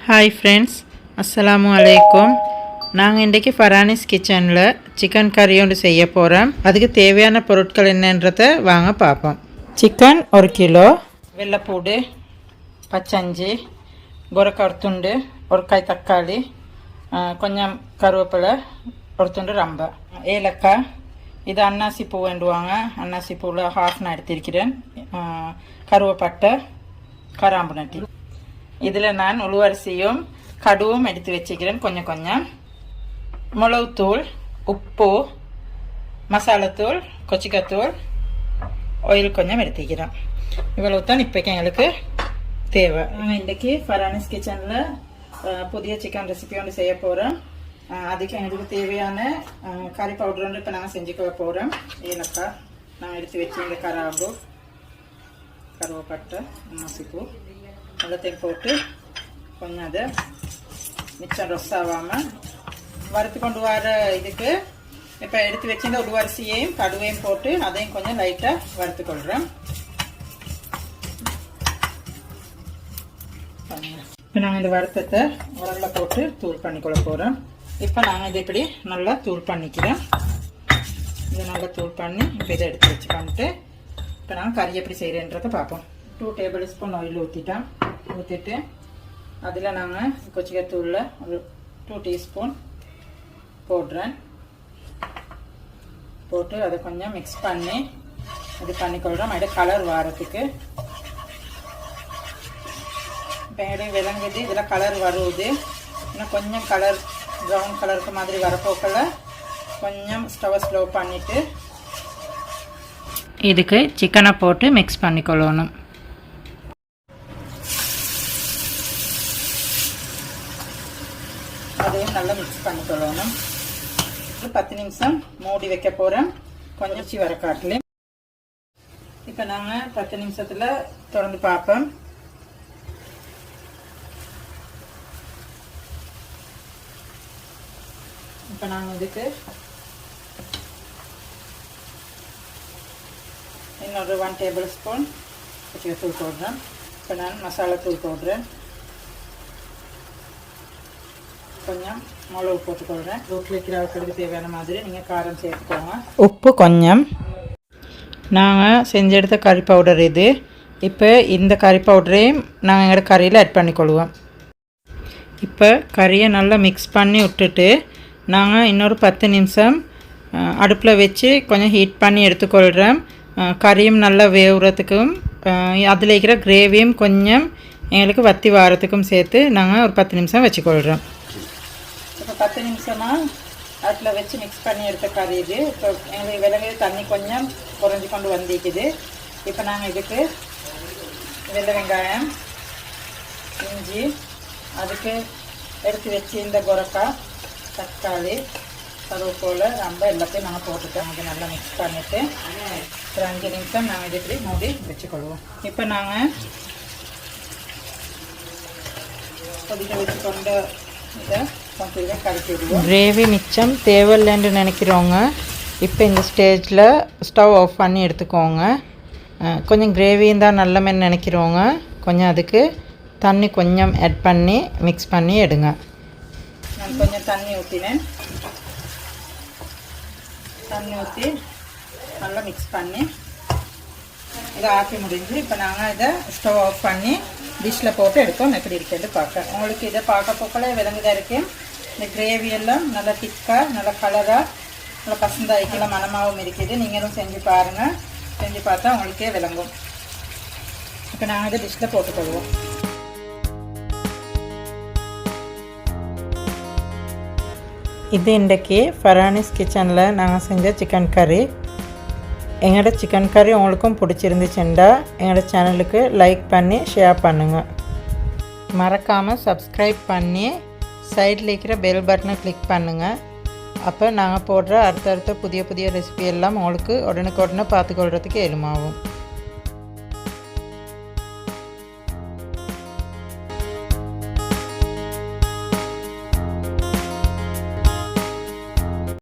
Hi friends, அஸ்ஸலாமு அலைக்கும். நாங்கள் இன்றைக்கி ஃபரானிஸ் கிச்சனில் சிக்கன் கறி ஒன்று செய்ய போகிறோம். அதுக்கு தேவையான பொருட்கள் என்னன்றதை வாங்க பார்ப்போம். சிக்கன் 1 கிலோ, வெள்ளைப்பூடு, பச்சஞ்சி, கொரக்கருத்துண்டு, 1 காய் தக்காளி, கொஞ்சம் கருவேப்பிலை, 1 துண்டு ரம்பை, ஏலக்காய். இது அன்னாசி பூ வேண்டுவாங்க. அன்னாசி பூவில் ஹாஃப் நான் எடுத்திருக்கிறேன். கருவேப்பட்டை, கராம்பு நட்டி. இதில் நான் உளுவரிசியும் கடுவும் எடுத்து வச்சுக்கிறேன். கொஞ்சம் கொஞ்சம் மிளகுத்தூள், உப்பு, மசாலாத்தூள், கொச்சிக்காத்தூள், ஆயில் கொஞ்சம் எடுத்துக்கிறேன். இவ்வளவு தான் இப்போக்கு எங்களுக்கு தேவை. நாங்கள் இன்றைக்கி ஃபரானிஸ் கிச்சனில் புதிய சிக்கன் ரெசிபி ஒன்று செய்ய போகிறோம். அதுக்கு எங்களுக்கு தேவையான கறி பவுடர் ஒன்று இப்போ நாங்கள் செஞ்சுக்க போகிறோம். ஏலக்காய் நாங்கள் எடுத்து வச்சு இந்த கராம்பு, கருவேப்பட்டை, மசிப்பூ எல்லாத்தையும் போட்டு கொஞ்சம் அதை மிச்சம் ரொஸ்டாகாமல் வறுத்து கொண்டு வர இதுக்கு இப்போ எடுத்து வச்சிருந்த உளுவரிசியையும் கடுவையும் போட்டு அதையும் கொஞ்சம் லைட்டாக வறுத்துக்கொள்கிறேன். இப்போ நாங்கள் இந்த வருத்தத்தை உரலில் போட்டு தூள் பண்ணிக்கொள்ள போகிறோம். இப்போ நாங்கள் இதை இப்படி நல்லா தூள் பண்ணிக்கிறோம். இதை நல்லா தூள் பண்ணி இப்போ இதை எடுத்து வச்சுக்கோன்ட்டு இப்போ நாங்கள் கறி எப்படி செய்கிறேன்றதை பார்ப்போம். 2 டேபிள் ஸ்பூன் ஆயில் ஊற்றிட்டு அதில் நாங்கள் கொச்சிக்காத்தூளில் ஒரு 2 டீஸ்பூன் போடுறேன். போட்டு அதை கொஞ்சம் மிக்ஸ் பண்ணி இது பண்ணிக்கொள்கிறோம். அது கலர் வாரத்துக்கு இப்போ எங்களுக்கு விளங்குது. இதில் கலர் வருவது இன்னும் கொஞ்சம் கலர் ப்ரௌன் கலருக்கு மாதிரி வரப்போக்கில் கொஞ்சம் ஸ்டவ் ஸ்லோ பண்ணிவிட்டு இதுக்கு சிக்கனை போட்டு மிக்ஸ் பண்ணிக்கொள்ளணும். அதையும் நல்லா மிக்ஸ் பண்ணிக்கொள்ளணும். 10 நிமிஷம் மூடி வைக்க போகிறேன். கொஞ்சம் வர காட்டில் இப்போ நாங்கள் 10 நிமிஷத்தில் திறந்து பார்ப்போம். இப்போ நாங்கள் இதுக்கு இன்னொரு 1 டேபிள் ஸ்பூன் தூள் போடுறேன். இப்போ நான் மசாலா தூள் போடுறேன். கொஞ்சம் மிளகு போட்டுக்கொள்கிறேன். ரோட்டில் வைக்கிற அளவுக்கு தேவையான மாதிரி நீங்கள் காரம் சேர்த்துக்கோங்க. உப்பு கொஞ்சம். நாங்கள் செஞ்செடுத்த கறி பவுடர் இது. இப்போ இந்த கறி பவுடரையும் நாங்கள் எங்களோட கறியில் ஆட் பண்ணிக்கொள்வோம். இப்போ கறியை நல்லா மிக்ஸ் பண்ணி விட்டுட்டு நாங்கள் இன்னொரு 10 நிமிஷம் அடுப்பில் வச்சு கொஞ்சம் ஹீட் பண்ணி எடுத்துக்கொள்கிறோம். கறியும் நல்லா வேவுறதுக்கும் அதில் இருக்கிற கிரேவியும் கொஞ்சம் எங்களுக்கு வற்றி வாரத்துக்கும் சேர்த்து நாங்கள் ஒரு 10 நிமிஷம் வச்சுக்கொள்கிறோம். இப்போ 10 நிமிஷமாக அடுப்பில் வச்சு மிக்ஸ் பண்ணி எடுத்த கறி இது. இப்போ எங்களுக்கு விலங்கு தண்ணி கொஞ்சம் குறைஞ்சி கொண்டு வந்திக்குது. இப்போ நாங்கள் இதுக்கு வெள்ளை வெங்காயம், இஞ்சி, அதுக்கு எடுத்து வச்சு இந்த கொரக்காய், தக்காளி, கருவேப்பிலை, ரம்பை எல்லாத்தையும் நாங்கள் போட்டுட்டோம். அது நல்லா மிக்ஸ் பண்ணிவிட்டு ஒரு 5 நிமிஷம் நாங்கள் இது இப்படி மூடி வச்சுக்கொள்வோம். இப்போ நாங்கள் கொதிக்க வச்சு கொண்ட இதை கிரேவி மிச்சம் தேவையில்லைன்னு நினைக்கிறவங்க இப்போ இந்த ஸ்டேஜில் ஸ்டவ் ஆஃப் பண்ணி எடுத்துக்கோங்க. கொஞ்சம் கிரேவியும் தான் நல்லமென்னு நினைக்கிறவங்க கொஞ்சம் அதுக்கு தண்ணி கொஞ்சம் ஆட் பண்ணி மிக்ஸ் பண்ணி எடுங்க. நான் கொஞ்சம் தண்ணி ஊற்றினேன். தண்ணி ஊற்றி நல்லா மிக்ஸ் பண்ணி இதை ஆக்கி முடிஞ்சு இப்போ நாங்கள் இதை ஸ்டவ் ஆஃப் பண்ணி டிஷ்ஷில் போட்டு எடுப்போம். எப்படி இருக்கிறது பார்க்க உங்களுக்கு இதை பார்க்க போக்கல விளங்குதான் இருக்குது. இந்த கிரேவி எல்லாம் நல்லா திக்காக நல்லா கலராக நல்லா பசந்தாய்க்கெல்லாம் மனமாகவும் இருக்குது. நீங்களும் செஞ்சு பாருங்கள். செஞ்சு பார்த்தா உங்களுக்கே விளங்கும். இப்போ நாங்கள் இதை டிஷ்ஷில் போட்டுக்கொள்வோம். இது இன்றைக்கி ஃபரானிஸ் கிச்சனில் நாங்கள் செஞ்ச சிக்கன் கறி. எங்களோட சிக்கன் கறி உங்களுக்கும் பிடிச்சிருந்துச்சுண்டா எங்களோட சேனலுக்கு லைக் பண்ணி ஷேர் பண்ணுங்கள். மறக்காமல் சப்ஸ்கிரைப் பண்ணி சைடில் இருக்கிற பெல் பட்டனை கிளிக் பண்ணுங்கள். அப்போ நாங்கள் போடுற அடுத்தடுத்த புதிய ரெசிபி எல்லாம் உங்களுக்கு உடனுக்குடனே பார்த்துக்கொள்கிறதுக்கு எளிமாகும்.